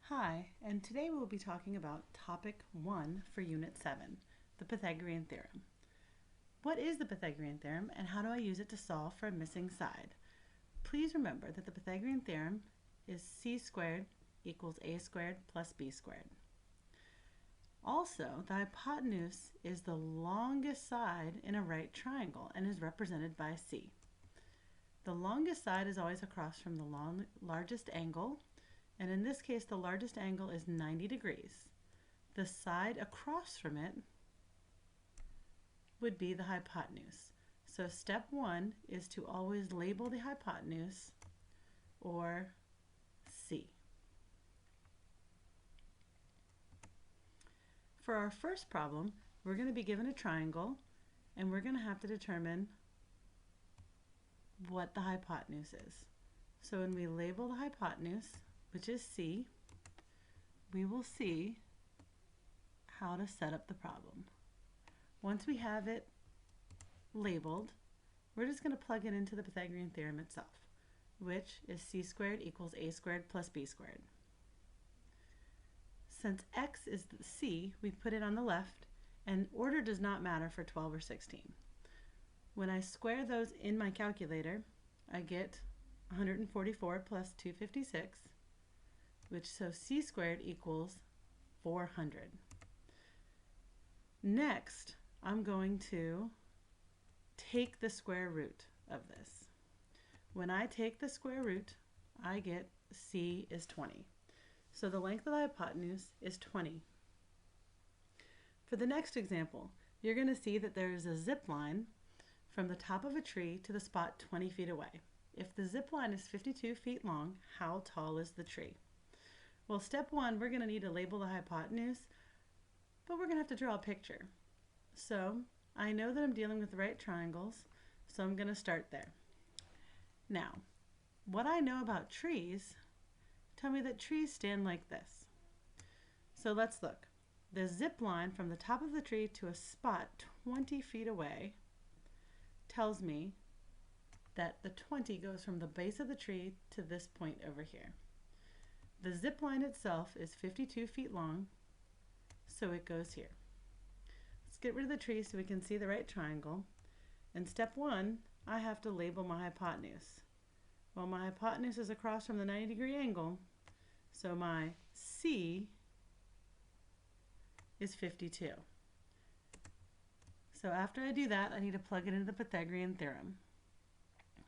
Hi, and today we'll be talking about topic 1 for Unit 7, the Pythagorean Theorem. What is the Pythagorean Theorem and how do I use it to solve for a missing side? Please remember that the Pythagorean Theorem is c squared equals a squared plus b squared. Also, the hypotenuse is the longest side in a right triangle and is represented by c. The longest side is always across from the largest angle, and in this case the largest angle is 90 degrees. The side across from it would be the hypotenuse. So step 1 is to always label the hypotenuse, or C. For our first problem, we're going to be given a triangle and we're going to have to determine what the hypotenuse is. So when we label the hypotenuse, which is C, we will see how to set up the problem. Once we have it labeled, we're just going to plug it into the Pythagorean theorem itself, which is c squared equals a squared plus b squared. Since x is the c, we put it on the left, and order does not matter for 12 or 16. When I square those in my calculator, I get 144 plus 256, so c squared equals 400. Next, I'm going to take the square root of this. When I take the square root, I get c is 20. So the length of the hypotenuse is 20. For the next example, you're going to see that there is a zip line from the top of a tree to the spot 20 feet away. If the zip line is 52 feet long, how tall is the tree? Well, step 1, we're going to need to label the hypotenuse, but we're going to have to draw a picture. So I know that I'm dealing with right triangles, so I'm going to start there. Now, what I know about trees tell me that trees stand like this. So let's look. The zip line from the top of the tree to a spot 20 feet away tells me that the 20 goes from the base of the tree to this point over here. The zip line itself is 52 feet long, so it goes here. Let's get rid of the tree so we can see the right triangle. In step 1, I have to label my hypotenuse. Well, my hypotenuse is across from the 90-degree angle, so my C is 52. So after I do that, I need to plug it into the Pythagorean theorem,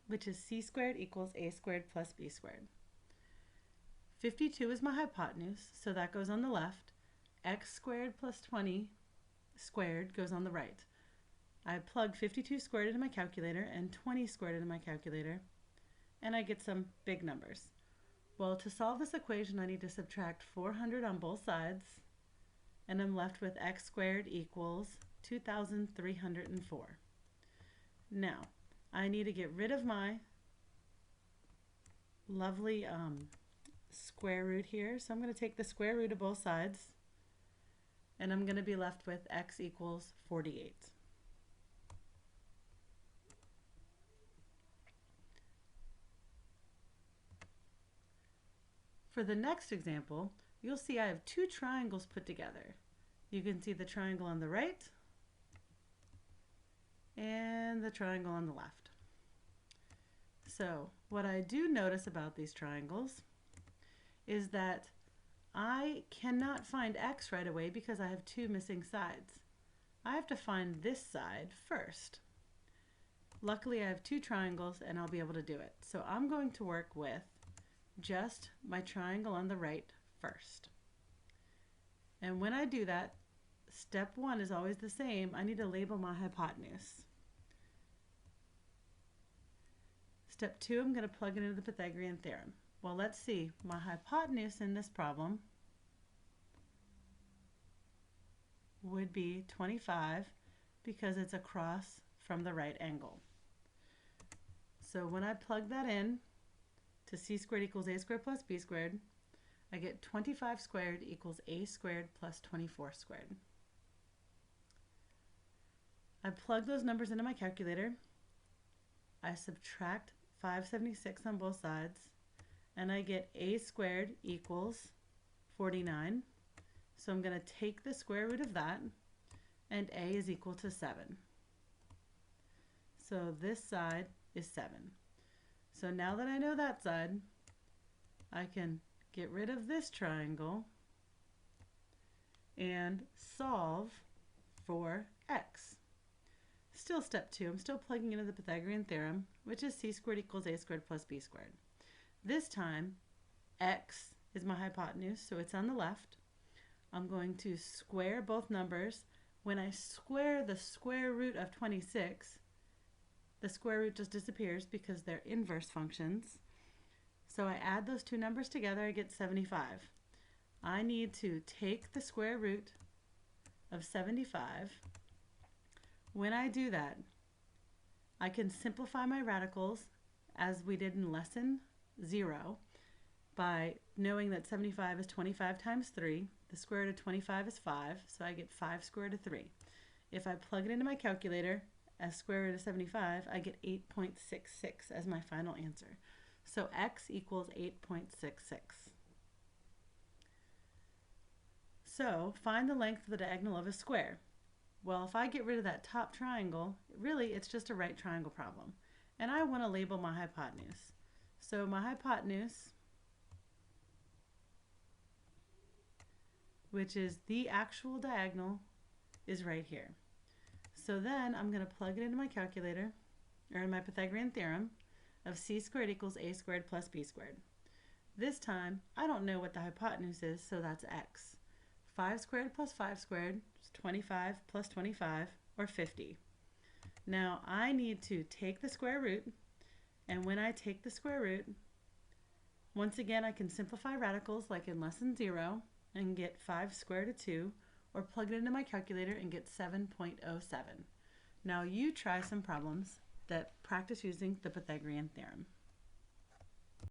which is c squared equals a squared plus b squared. 52 is my hypotenuse, so that goes on the left. X squared plus 20 squared goes on the right. I plug 52 squared into my calculator and 20 squared into my calculator, and I get some big numbers. Well, to solve this equation, I need to subtract 400 on both sides, and I'm left with x squared equals 2,304. Now, I need to get rid of my lovely square root here. So I'm going to take the square root of both sides, and I'm going to be left with x equals 48. For the next example, you'll see I have two triangles put together. You can see the triangle on the right and the triangle on the left. So what I do notice about these triangles is that I cannot find x right away because I have two missing sides. I have to find this side first. Luckily, I have two triangles and I'll be able to do it. So I'm going to work with just my triangle on the right first. And when I do that, step 1 is always the same. I need to label my hypotenuse. Step 2, I'm going to plug it into the Pythagorean theorem. Well, let's see. My hypotenuse in this problem would be 25 because it's across from the right angle. So when I plug that in to c squared equals a squared plus b squared, I get 25 squared equals a squared plus 24 squared. I plug those numbers into my calculator. I subtract 576 on both sides, and I get a squared equals 49. So I'm going to take the square root of that, and a is equal to 7. So this side is 7. So now that I know that side, I can get rid of this triangle and solve for x. Still step 2, I'm still plugging into the Pythagorean theorem, which is c squared equals a squared plus b squared. This time, x is my hypotenuse, so it's on the left. I'm going to square both numbers. When I square the square root of 26, the square root just disappears because they're inverse functions. So I add those two numbers together, I get 75. I need to take the square root of 75. When I do that, I can simplify my radicals as we did in lesson 0 by knowing that 75 is 25 times 3. The square root of 25 is 5, so I get 5 square root of 3. If I plug it into my calculator as square root of 75, I get 8.66 as my final answer. So x equals 8.66. So find the length of the diagonal of a square. Well, if I get rid of that top triangle, really it's just a right triangle problem. And I want to label my hypotenuse. So my hypotenuse, which is the actual diagonal, is right here. So then I'm going to plug it into my calculator, or in my Pythagorean theorem, of c squared equals a squared plus b squared. This time, I don't know what the hypotenuse is, so that's x. 5 squared plus 5 squared is 25 plus 25, or 50. Now I need to take the square root, and when I take the square root, once again I can simplify radicals like in lesson 0 and get 5 square root of 2, or plug it into my calculator and get 7.07. Now you try some problems that practice using the Pythagorean theorem.